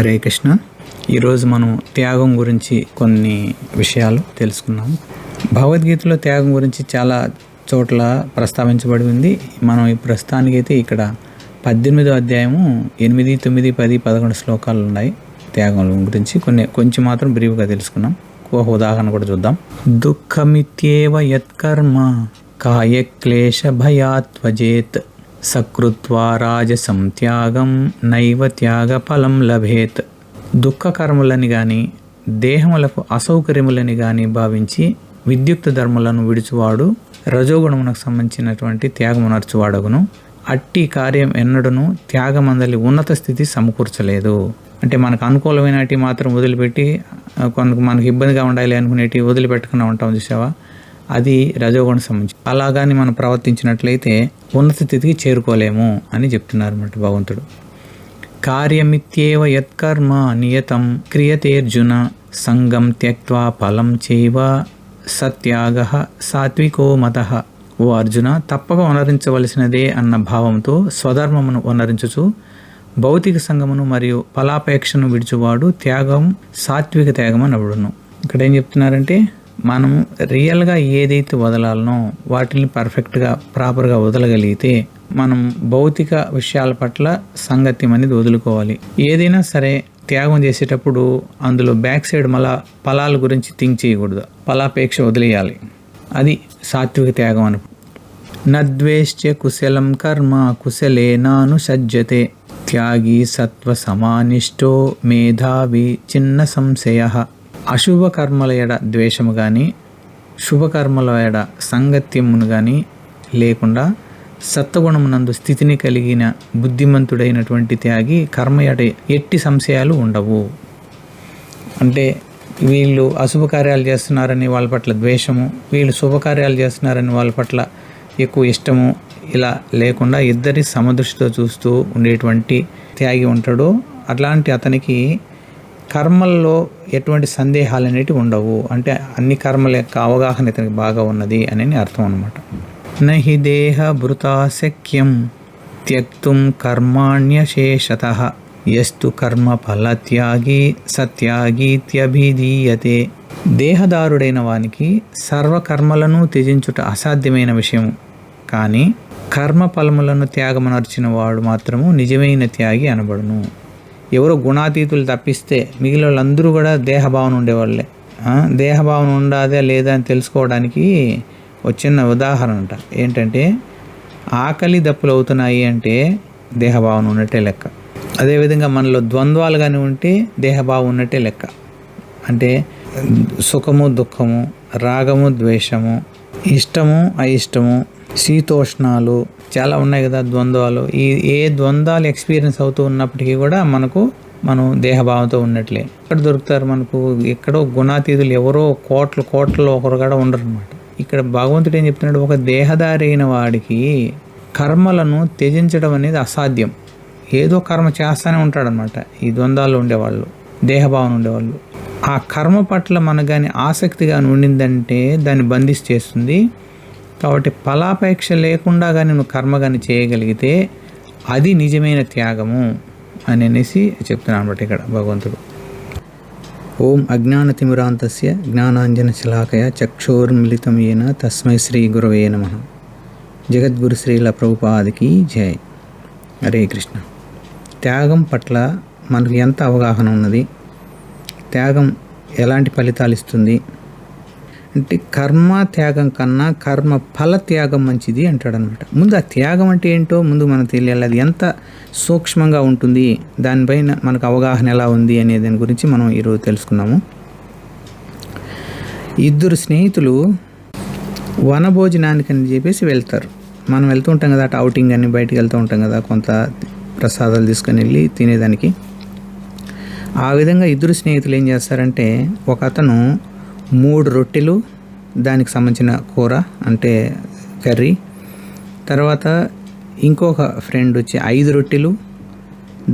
హరే కృష్ణ. ఈరోజు మనం త్యాగం గురించి కొన్ని విషయాలు తెలుసుకున్నాం. భగవద్గీతలో త్యాగం గురించి చాలా చోట్ల ప్రస్తావించబడి ఉంది. మనం ఈ ప్రస్తుతానికైతే ఇక్కడ 18వ అధ్యాయము 8, 9, 10, 11 శ్లోకాలు ఉన్నాయి. త్యాగం గురించి కొంచెం మాత్రం బ్రీఫ్గా తెలుసుకున్నాం. ఒక ఉదాహరణ కూడా చూద్దాం. దుఃఖమిత్యేవ యత్కర్మ కాయక్లేశ భయాత్వజేత్ సకృత్వా రాజసం త్యాగం నైవ త్యాగ ఫలం లభేత్. దుఃఖ కర్మలని కానీ దేహములకు అసౌకర్యములని కానీ భావించి విద్యుక్త ధర్మలను విడుచువాడు రజోగుణమునకు సంబంధించినటువంటి త్యాగమునర్చువాడగును. అట్టి కార్యం ఎన్నడను త్యాగమందలి ఉన్నత స్థితి సమకూర్చలేదు. అంటే మనకు అనుకూలమైనటి మాత్రం వదిలిపెట్టి మనకు ఇబ్బందిగా ఉండాలి అనుకునేటి వదిలిపెట్టకుండా ఉంటాం చూసావా, అది రజోగుణం సంబంధించి. అలాగాని మనం ప్రవర్తించినట్లయితే ఉన్నత స్థితికి చేరుకోలేము అని చెప్తున్నారు అన్నమాట భగవంతుడు. కార్యమిత్యేవ యత్కర్మ నియతం క్రియతేర్జున సంగం త్యక్త్వా ఫలం చైవ సత్యాగః సాత్వికో మతః. ఓ అర్జున, తప్పక వనరించవలసినదే అన్న భావంతో స్వధర్మమును వనరించుచు భౌతిక సంగమును మరియు ఫలాపేక్షను విడుచువాడు త్యాగం సాత్విక త్యాగం అని అవ్వడును. ఇక్కడ ఏం చెప్తున్నారంటే, మనము రియల్గా ఏదైతే వదలాలనో వాటిని పర్ఫెక్ట్గా ప్రాపర్గా వదలగలిగితే మనం భౌతిక విషయాల పట్ల సంగత్యం అనేది వదులుకోవాలి. ఏదైనా సరే త్యాగం చేసేటప్పుడు అందులో బ్యాక్ సైడ్ మళ్ళా ఫలాల గురించి థింక్ చేయకూడదు. ఫలాపేక్ష వదిలేయాలి. అది సాత్విక త్యాగం అని. నద్వేష్ట్య కుశలం కర్మ కుశలేనాను సజ్జతే త్యాగి సత్వ సమానిష్టో మేధావి చిన్న సంశయ. అశుభ కర్మల ఎడ ద్వేషము కానీ శుభకర్మల ఎడ సంగత్యమును కానీ లేకుండా సత్వగుణమునందు స్థితిని కలిగిన బుద్ధిమంతుడైనటువంటి త్యాగి కర్మ ఎడ ఎట్టి సంశయాలు ఉండవు. అంటే వీళ్ళు అశుభ కార్యాలు చేస్తున్నారని వాళ్ళ పట్ల ద్వేషము, వీళ్ళు శుభకార్యాలు చేస్తున్నారని వాళ్ళ పట్ల ఎక్కువ ఇష్టము, ఇలా లేకుండా ఇద్దరి సమదృష్టితో చూస్తూ ఉండేటువంటి త్యాగి ఉంటాడో అట్లాంటి అతనికి కర్మల్లో ఎటువంటి సందేహాలు అనేటివి ఉండవు. అంటే అన్ని కర్మల యొక్క అవగాహన ఇతనికి బాగా ఉన్నది అని అర్థం అన్నమాట. నహి దేహ భృతాశక్యం త్యక్తుం కర్మాణ్యశేషతః యస్తు కర్మ ఫలత్యాగి సత్యాగీత్యభిధీయతే. దేహదారుడైన వానికి సర్వకర్మలను త్యజించుట అసాధ్యమైన విషయం. కానీ కర్మ ఫలములను త్యాగమనర్చిన వాడు మాత్రము నిజమైన త్యాగి అనబడును. ఎవరో గుణాతీతులు తప్పిస్తే మిగిలిన వాళ్ళందరూ కూడా దేహభావన ఉండేవాళ్ళే. దేహభావన ఉండాదా లేదా అని తెలుసుకోవడానికి ఒక చిన్న ఉదాహరణ అంట. ఏంటంటే, ఆకలి దప్పులు అవుతున్నాయి అంటే దేహభావన ఉన్నట్టే లెక్క. అదేవిధంగా మనలో ద్వంద్వాలు కానీ ఉంటే దేహభావం ఉన్నట్టే లెక్క. అంటే సుఖము దుఃఖము, రాగము ద్వేషము, ఇష్టము అయిష్టము, శీతోష్ణాలు చాలా ఉన్నాయి కదా ద్వంద్వాలు. ఏ ద్వంద్వాలు ఎక్స్పీరియన్స్ అవుతూ ఉన్నప్పటికీ కూడా మనం దేహభావంతో ఉన్నట్లే. ఎక్కడ దొరుకుతారు మనకు? ఎక్కడో గుణాతీతులు ఎవరో కోట్లలో ఒకరు కూడా ఉండరు అనమాట. ఇక్కడ భగవంతుడు ఏం చెప్తున్నాడు, ఒక దేహదారి అయిన వాడికి కర్మలను త్యజించడం అనేది అసాధ్యం. ఏదో కర్మ చేస్తూనే ఉంటాడనమాట. ఈ ద్వంద్వాల్లో ఉండేవాళ్ళు, దేహభావన ఉండేవాళ్ళు. ఆ కర్మ పట్ల మనకు కానీ ఆసక్తి కానీ ఉండిందంటే దాన్ని బంధిస్తేస్తుంది. కాబట్టి ఫలాపేక్ష లేకుండా కానీ నువ్వు కర్మ కానీ చేయగలిగితే అది నిజమైన త్యాగము అనేసి చెప్తున్నాను అనమాట ఇక్కడ భగవంతుడు. ఓం అజ్ఞానతిమిరాంతస్య జ్ఞానాంజన శలాకయ చక్షోర్మిళితం येन తస్మై శ్రీ గురవే నమః. జగద్గురు శ్రీల ప్రభుపాదికి జై. హరే కృష్ణ. త్యాగం పట్ల మనకు ఎంత అవగాహన ఉన్నది, త్యాగం ఎలాంటి ఫలితాలు ఇస్తుంది అంటే, కర్మ త్యాగం కన్నా కర్మ ఫల త్యాగం మంచిది అంటాడనమాట. ముందు ఆ త్యాగం అంటే ఏంటో ముందు మనకు తెలియాలి. అది ఎంత సూక్ష్మంగా ఉంటుంది, దానిపైన మనకు అవగాహన ఎలా ఉంది అనే దాని గురించి మనం ఈరోజు తెలుసుకున్నాము. ఇద్దరు స్నేహితులు వనభోజనానికి అని చెప్పేసి వెళ్తారు. మనం వెళ్తూ ఉంటాం కదా, అటు అవుటింగ్ అని బయటికి వెళ్తూ ఉంటాం కదా, కొంత ప్రసాదాలు తీసుకొని వెళ్ళి తినేదానికి. ఆ విధంగా ఇద్దరు స్నేహితులు ఏం చేస్తారంటే, ఒక అతను 3 రొట్టెలు, దానికి సంబంధించిన కూర అంటే కర్రీ, తర్వాత ఇంకొక ఫ్రెండ్ వచ్చి 5 రొట్టెలు,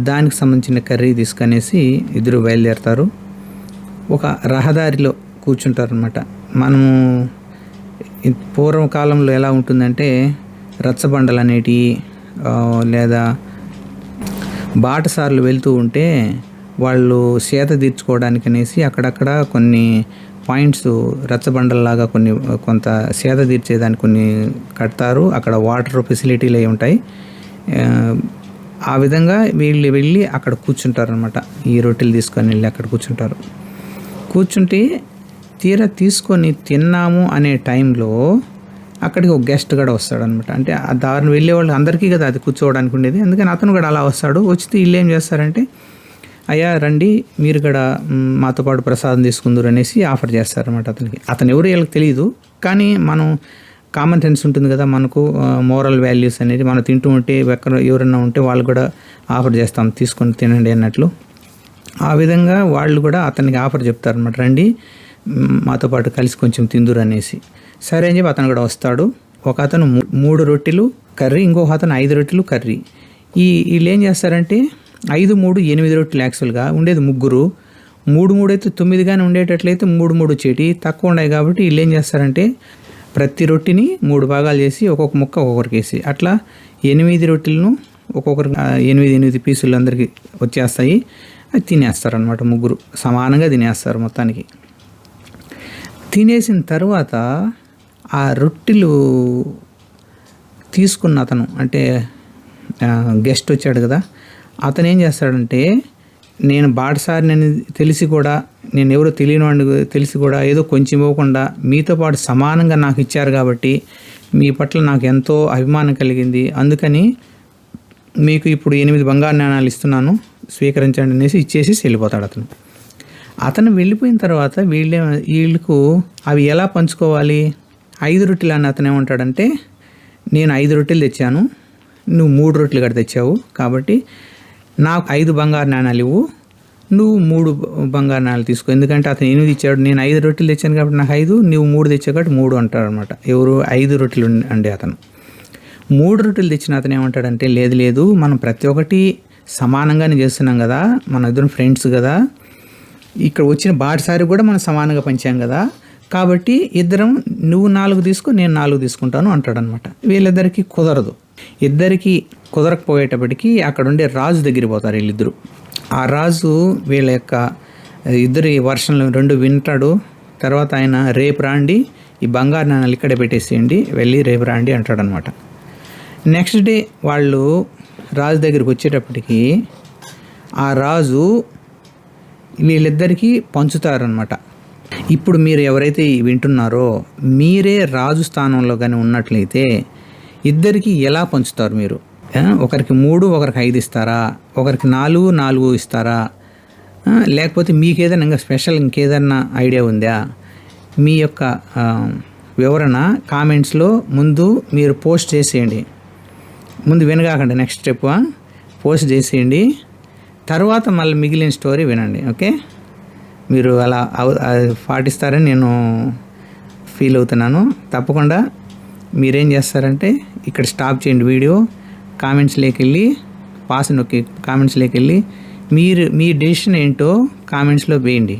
దానికి సంబంధించిన కర్రీ తీసుకొనేసి ఇద్దరు బయలుదేరతారు. ఒక రహదారిలో కూర్చుంటారు అనమాట. మనము పూర్వకాలంలో ఎలా ఉంటుందంటే, రచ్చబండలు అనేటివి లేదా బాటసార్లు వెళ్తూ ఉంటే వాళ్ళు సేద తీర్చుకోవడానికి అనేసి అక్కడక్కడ కొన్ని పాయింట్స్ రచ్చబండల్లాగా కొంత సేద తీర్చేదానికి కొన్ని కడతారు. అక్కడ వాటర్ ఫెసిలిటీలు అవి ఉంటాయి. ఆ విధంగా వీళ్ళు వెళ్ళి అక్కడ కూర్చుంటారు అనమాట. ఈ రొట్టెలు తీసుకొని వెళ్ళి అక్కడ కూర్చుంటే తీరా తీసుకొని తిన్నాము అనే టైంలో అక్కడికి ఒక గెస్ట్ కూడా వస్తాడనమాట. అంటే ఆ దారిని వెళ్ళే వాళ్ళు అందరికీ కదా అది కూర్చోవడానికి ఉండేది. అందుకని అతను కూడా అలా వస్తాడు. వచ్చితే వీళ్ళు ఏం చేస్తారంటే, అయ్యా రండి మీరు కూడా మాతో పాటు ప్రసాదం తీసుకుందరు అనేసి ఆఫర్ చేస్తారనమాట అతనికి. అతను ఎవరు వీళ్ళకి తెలియదు, కానీ మనం కామన్ సెన్స్ ఉంటుంది కదా మనకు, మోరల్ వాల్యూస్ అనేది మనం తింటూ ఉంటే ఎవరన్నా ఉంటే వాళ్ళు కూడా ఆఫర్ చేస్తాం, తీసుకొని తినండి అన్నట్లు. ఆ విధంగా వాళ్ళు కూడా అతనికి ఆఫర్ చెప్తారనమాట, రండి మాతో పాటు కలిసి కొంచెం తిందురు అనేసి. సరే అని చెప్పి అతను కూడా వస్తాడు. ఒక అతను 3 రొట్టెలు కర్రీ, ఇంకొక అతను 5 రొట్టెలు కర్రీ. వీళ్ళు ఏం చేస్తారంటే 5, 3, 8 రొట్టెలు. యాక్చువల్గా ఉండేది 3, 3 అయితే 9 కానీ ఉండేటట్లయితే 3 వచ్చేటి, తక్కువ ఉన్నాయి కాబట్టి వీళ్ళు ఏం చేస్తారంటే ప్రతి రొట్టెని 3 భాగాలు చేసి ఒక్కొక్క ముక్క ఒక్కొక్కరికి వేసి అట్లా 8 రొట్టెలను ఒక్కొక్కరికి 8 పీసులు అందరికీ వచ్చేస్తాయి. అది తినేస్తారనమాట. 3 సమానంగా తినేస్తారు మొత్తానికి. తినేసిన తర్వాత ఆ రొట్టెలు తీసుకున్న అతను, అంటే గెస్ట్ వచ్చాడు కదా, అతను ఏం చేస్తాడంటే, నేను బాటసారిని తెలిసి కూడా, నేను ఎవరో తెలియని తెలిసి కూడా ఏదో కొంచెం ఇవ్వకుండా మీతో పాటు సమానంగా నాకు ఇచ్చారు కాబట్టి మీ పట్ల నాకు ఎంతో అభిమానం కలిగింది, అందుకని మీకు ఇప్పుడు 8 బంగారు నాణాలు ఇస్తున్నాను, స్వీకరించండి అనేసి ఇచ్చేసి వెళ్ళిపోతాడు అతను వెళ్ళిపోయిన తర్వాత వీళ్ళకు అవి ఎలా పంచుకోవాలి? 5 రొట్టెలు అని అతను ఏమంటాడంటే, నేను 5 రొట్టెలు తెచ్చాను, నువ్వు 3 రొట్టెలు కూడా తెచ్చావు, కాబట్టి నాకు 5 బంగారు నాణాలు ఇవ్వు, నువ్వు 3 బంగారు నాణాలు తీసుకో. ఎందుకంటే అతను 8 ఇచ్చాడు, నేను 5 రొట్టెలు తెచ్చాను కాబట్టి నాకు 5, నువ్వు 3 తెచ్చావు కాబట్టి 3 అంటాడనమాట. ఎవరు? 5 రొట్టెలు అండి అతను. 3 రొట్టెలు తెచ్చిన అతను ఏమంటాడంటే, లేదు మనం ప్రతి ఒక్కటి సమానంగానే చేస్తున్నాం కదా, మన ఇద్దరు ఫ్రెండ్స్ కదా, ఇక్కడ వచ్చిన బాటసారి కూడా మనం సమానంగా పంచాం కదా, కాబట్టి ఇద్దరం నువ్వు 4 తీసుకో, నేను 4 తీసుకుంటాను అంటాడనమాట. వీళ్ళిద్దరికీ కుదరదు. ఇద్దరికి కుదరకపోయేటప్పటికీ అక్కడ ఉండే రాజు దగ్గరికి పోతారు వీళ్ళిద్దరు. ఆ రాజు వీళ్ళ యొక్క ఇద్దరి వర్షన్లు 2 వింటాడు. తర్వాత ఆయన రేపు రాండి, ఈ బంగారు నాణాలు ఇక్కడే పెట్టేసేయండి, వెళ్ళి రేపు రాండి అంటాడనమాట. నెక్స్ట్ డే వాళ్ళు రాజు దగ్గరికి వచ్చేటప్పటికి ఆ రాజు వీళ్ళిద్దరికీ పంచుతారనమాట. ఇప్పుడు మీరు ఎవరైతే వింటున్నారో మీరే రాజు స్థానంలో కానీ ఉన్నట్లయితే ఇద్దరికి ఎలా పంచుతారు మీరు? ఒకరికి 3, ఒకరికి 5 ఇస్తారా? ఒకరికి 4 ఇస్తారా? లేకపోతే మీకు ఏదైనా ఇంకా స్పెషల్ ఇంకేదన్నా ఐడియా ఉందా? మీ యొక్క వివరణ కామెంట్స్లో ముందు మీరు పోస్ట్ చేసేయండి. ముందు వినగాకండి, నెక్స్ట్ స్టెప్ పోస్ట్ చేసేయండి. తర్వాత మళ్ళీ మిగిలిన స్టోరీ వినండి. ఓకే, మీరు అలా పాటిస్తారని నేను ఫీల్ అవుతున్నాను. తప్పకుండా మీరేం చేస్తారంటే ఇక్కడ స్టాప్ చేయండి వీడియో, కామెంట్స్లోకి వెళ్ళి పాస్ నొక్కి కామెంట్స్లోకి వెళ్ళి మీ డెసిషన్ ఏంటో కామెంట్స్లో వేయండి.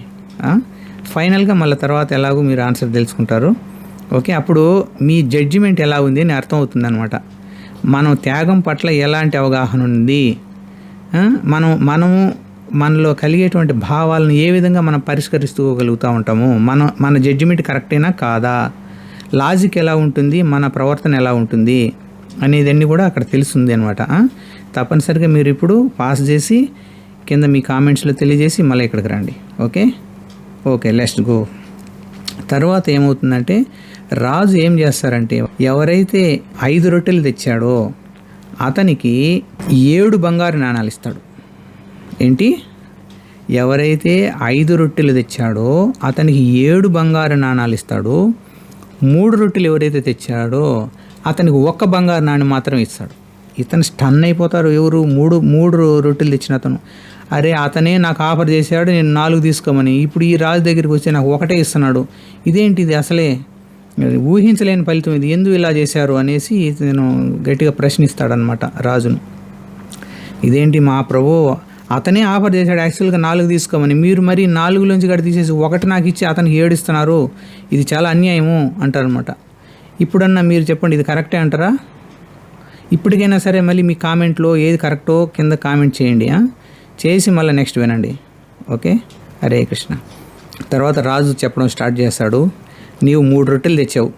ఫైనల్గా మళ్ళీ తర్వాత ఎలాగో మీరు ఆన్సర్ తెలుసుకుంటారు. ఓకే, అప్పుడు మీ జడ్జిమెంట్ ఎలా ఉంది అని అర్థం అవుతుంది అనమాట. మనం త్యాగం పట్ల ఎలాంటి అవగాహన ఉంది, మనలో కలిగేటువంటి భావాలను ఏ విధంగా మనం పరిష్కరిస్తూగలుగుతూ ఉంటాము, మన జడ్జిమెంట్ కరెక్టేనా కాదా, లాజిక్ ఎలా ఉంటుంది, మన ప్రవర్తన ఎలా ఉంటుంది అనేదన్నీ కూడా అక్కడ తెలుస్తుంది అనమాట. తప్పనిసరిగా మీరు ఇప్పుడు పాస్ చేసి కింద మీ కామెంట్స్లో తెలియజేసి మళ్ళీ ఇక్కడికి రండి. Okay let's go. తర్వాత ఏమవుతుందంటే రాజు ఏం చేస్తారంటే, ఎవరైతే 5 రొట్టెలు తెచ్చాడో అతనికి 7 బంగారు నాణాలు ఇస్తాడు. ఏంటి? ఎవరైతే 5 రొట్టెలు తెచ్చాడో అతనికి 7 బంగారు నాణాలు ఇస్తాడు. 3 రొట్టెలు ఎవరైతే తెచ్చాడో అతనికి 1 బంగారు నాణ్యం మాత్రం ఇస్తాడు. ఇతను స్టన్ అయిపోతారు. ఎవరు? 3 రొట్టెలు తెచ్చిన అతను. అరే, అతనే నాకు ఆఫర్ చేశాడు, నేను 4 తీసుకోమని, ఇప్పుడు ఈ రాజు దగ్గరికి వచ్చి నాకు 1 ఇస్తున్నాడు, ఇదేంటిది, అసలే ఊహించలేని ఫలితం ఇది, ఎందుకు ఇలా చేశారు అనేసి నేను గట్టిగా ప్రశ్నిస్తాడనమాట రాజును. ఇదేంటి మా ప్రభు, అతనే ఆఫర్ చేశాడు యాక్చువల్గా 4 తీసుకోమని, మీరు మరి 4లోంచి కూడా తీసేసి 1 నాకు ఇచ్చి అతనికి 7 ఇస్తున్నారు, ఇది చాలా అన్యాయము అంటారనమాట. ఇప్పుడన్నా మీరు చెప్పండి, ఇది కరెక్టే అంటారా? ఇప్పటికైనా సరే మళ్ళీ మీ కామెంట్లో ఏది కరెక్టో కింద కామెంట్ చేయండి. చేసి మళ్ళీ నెక్స్ట్ వినండి. ఓకే, హరే కృష్ణ. తర్వాత రాజు చెప్పడం స్టార్ట్ చేశాడు. నీవు 3 రొట్టెలు తెచ్చావు,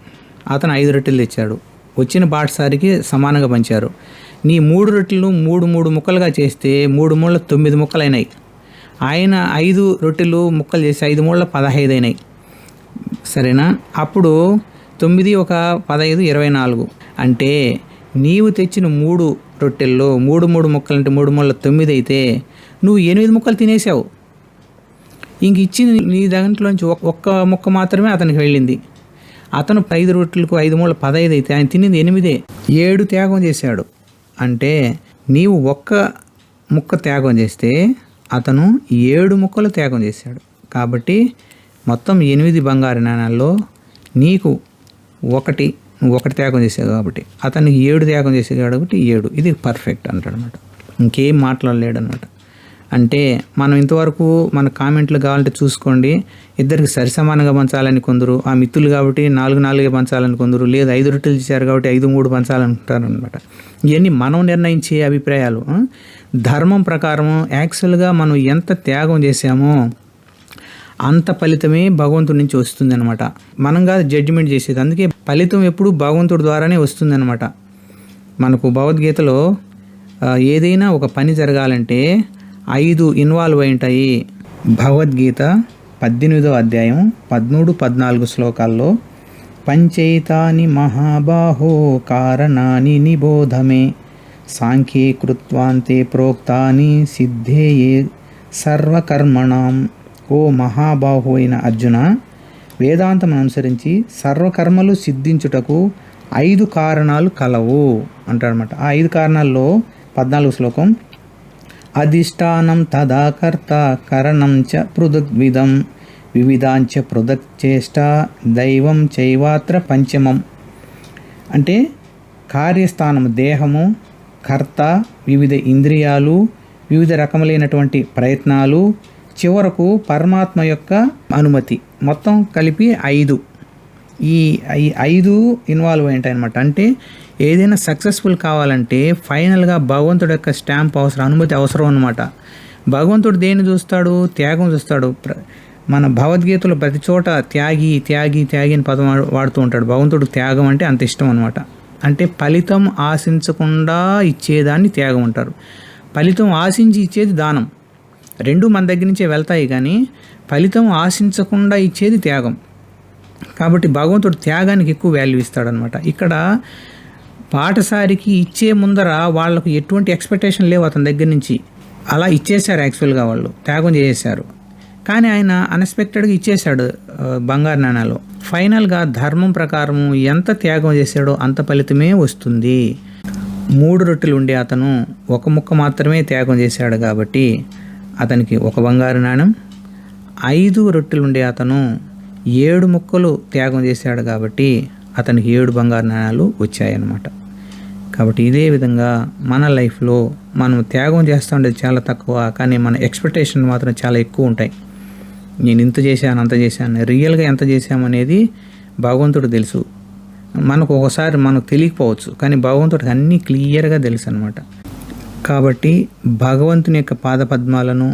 అతను 5 రొట్టెలు తెచ్చాడు. వచ్చిన బాటసారికి సమానంగా పంచారు. నీ 3 రొట్టెలను 3 ముక్కలుగా చేస్తే 3 మూళ్ళ 9 ముక్కలు అయినాయి. ఆయన 5 రొట్టెలు ముక్కలు చేసి 5 మూళ్ళ 15 అయినాయి. సరేనా? అప్పుడు 9 ఒక 15 24. అంటే నీవు తెచ్చిన 3 రొట్టెల్లో 3 ముక్కలు అంటే 3 మూళ్ళ 9 అయితే నువ్వు 8 ముక్కలు తినేసావు. ఇంక ఇచ్చిన నీ దాంట్లోంచి ఒక్క ముక్క మాత్రమే అతనికి వెళ్ళింది. అతను 5 రొట్టెలకు 5 మూళ్ళ 15 అయితే ఆయన తినింది 8. 7 త్యాగం చేశాడు. అంటే నీవు ఒక్క ముక్క త్యాగం చేస్తే అతను 7 ముక్కలు త్యాగం చేశాడు. కాబట్టి మొత్తం 8 బంగారు నాణాల్లో నీకు నువ్వు ఒకటి త్యాగం చేసావు కాబట్టి అతనికి 7 త్యాగం చేసాడు కాబట్టి 7. ఇది పర్ఫెక్ట్ అంటాడు అనమాట. ఇంకేం మాట్లాడలేడు అనమాట. అంటే మనం ఇంతవరకు మన కామెంట్లు కావాలంటే చూసుకోండి. ఇద్దరికి సరిసమానంగా పంచాలని కొందరు, ఆ మిత్రులు కాబట్టి 4 పంచాలని కొందరు, లేదు 5 రొట్టెలు చేశారు కాబట్టి 5 పంచాలనుకుంటారు అనమాట. ఇవన్నీ మనం నిర్ణయించే అభిప్రాయాలు. ధర్మం ప్రకారం యాక్చువల్గా మనం ఎంత త్యాగం చేసామో అంత ఫలితమే భగవంతుడి నుంచి వస్తుంది అనమాట. మనం కాదు జడ్జిమెంట్ చేసేది. అందుకే ఫలితం ఎప్పుడు భగవంతుడి ద్వారానే వస్తుంది అనమాట. మనకు భగవద్గీతలో ఏదైనా ఒక పని జరగాలంటే 5 ఇన్వాల్వ్ అయి ఉంటాయి. భగవద్గీత 18వ అధ్యాయం 13-14 శ్లోకాల్లో పంచైతాని మహాబాహో కారణాని నిబోధమే సాంఖ్యే కృత్వాంతే ప్రోక్తాని సిద్ధేయే సర్వకర్మణాం. ఓ మహాబాహు అయిన అర్జున, వేదాంతం అనుసరించి సర్వకర్మలు సిద్ధించుటకు 5 కారణాలు కలవు అంటాడనమాట. ఆ 5 కారణాల్లో 14 శ్లోకం అధిష్టానం తదా కర్త కరణం చ పృథగ్విధం వివిధాంచ పృథక్చేష్ట దైవం చైవాత్ర పంచమం. అంటే కార్యస్థానము దేహము, కర్త, వివిధ ఇంద్రియాలు, వివిధ రకములైనటువంటి ప్రయత్నాలు, చివరకు పరమాత్మ యొక్క అనుమతి, మొత్తం కలిపి 5. ఈ 5 ఇన్వాల్వ్ అయి ఉంటాయి అనమాట. అంటే ఏదైనా సక్సెస్ఫుల్ కావాలంటే ఫైనల్గా భగవంతుడి యొక్క స్టాంప్ అవసరం, అనుమతి అవసరం అనమాట. భగవంతుడు దేన్ని చూస్తాడు? త్యాగం చూస్తాడు. మన భగవద్గీతలో ప్రతి చోట త్యాగి త్యాగి త్యాగి అని పదం వాడుతూ ఉంటాడు. భగవంతుడు త్యాగం అంటే అంత ఇష్టం అనమాట. అంటే ఫలితం ఆశించకుండా ఇచ్చేదాన్ని త్యాగం అంటారు. ఫలితం ఆశించి ఇచ్చేది దానం. 2 మన దగ్గర నుంచే వెళ్తాయి, కానీ ఫలితం ఆశించకుండా ఇచ్చేది త్యాగం. కాబట్టి భగవంతుడు త్యాగానికి ఎక్కువ వాల్యూ ఇస్తాడనమాట. ఇక్కడ పాటసారికి ఇచ్చే ముందర వాళ్ళకు ఎటువంటి ఎక్స్పెక్టేషన్ లేవు అతని దగ్గర నుంచి. అలా ఇచ్చేశారు, యాక్చువల్గా వాళ్ళు త్యాగం చేసేశారు. కానీ ఆయన అన్ఎక్స్పెక్టెడ్గా ఇచ్చేశాడు బంగారు నాణాలు. ఫైనల్గా ధర్మం ప్రకారం ఎంత త్యాగం చేశాడో అంత ఫలితమే వస్తుంది. 3 రొట్టెలు ఉండే అతను 1 ముక్క మాత్రమే త్యాగం చేశాడు కాబట్టి అతనికి 1 బంగారు నాణం. 5 రొట్టెలు ఉండే అతను 7 ముక్కలు త్యాగం చేశాడు కాబట్టి అతనికి 7 బంగారు నాణాలు వచ్చాయన్నమాట. కాబట్టి ఇదే విధంగా మన లైఫ్లో మనం త్యాగం చేస్తూ ఉండేది చాలా తక్కువ, కానీ మన ఎక్స్పెక్టేషన్ మాత్రం చాలా ఎక్కువ ఉంటాయి. నేను ఇంత చేశాను, అంత చేశాను. రియల్గా ఎంత చేశామనేది భగవంతుడు తెలుసు. మనకు ఒకసారి మనకు తెలియకపోవచ్చు, కానీ భగవంతుడికి అన్నీ క్లియర్గా తెలుసు అనమాట. కాబట్టి భగవంతుని యొక్క పాదపద్మాలను,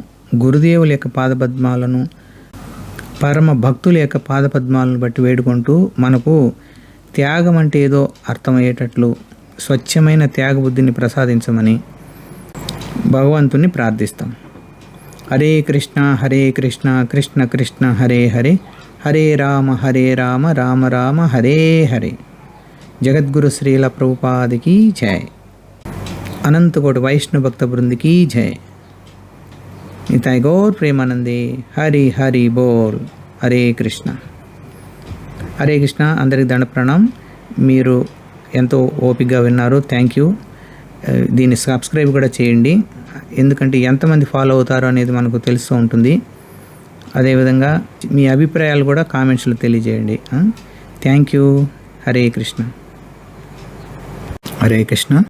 గురుదేవుల యొక్క పాదపద్మాలను, పరమ భక్తుల యొక్క పాదపద్మాలను బట్టి వేడుకుంటూ మనకు త్యాగం అంటే ఏదో అర్థమయ్యేటట్లు స్వచ్ఛమైన త్యాగబుద్ధిని ప్రసాదించమని భగవంతుని ప్రార్థిస్తాం. హరే కృష్ణ కృష్ణ కృష్ణ హరే హరే, హరే రామ రామ రామ హరే హరే. జగద్గురు శ్రీల ప్రభుపాదికి జై. అనంతకోటి వైష్ణవ భక్త బృందికి జై. నితాయ్ గౌర్ ప్రేమానందే. హరి హరి బోల్. హరే కృష్ణ. హరే కృష్ణ. అందరికి దండ ప్రణాం. మీరు ఎంతో ఓపికగా విన్నారు. Thank you. దీన్ని సబ్స్క్రైబ్ కూడా చేయండి, ఎందుకంటే ఎంతమంది ఫాలో అవుతారో అనేది మనకు తెలుస్తూ ఉంటుంది. అదేవిధంగా మీ అభిప్రాయాలు కూడా కామెంట్స్లో తెలియజేయండి. Thank you. హరే కృష్ణ. హరే కృష్ణ.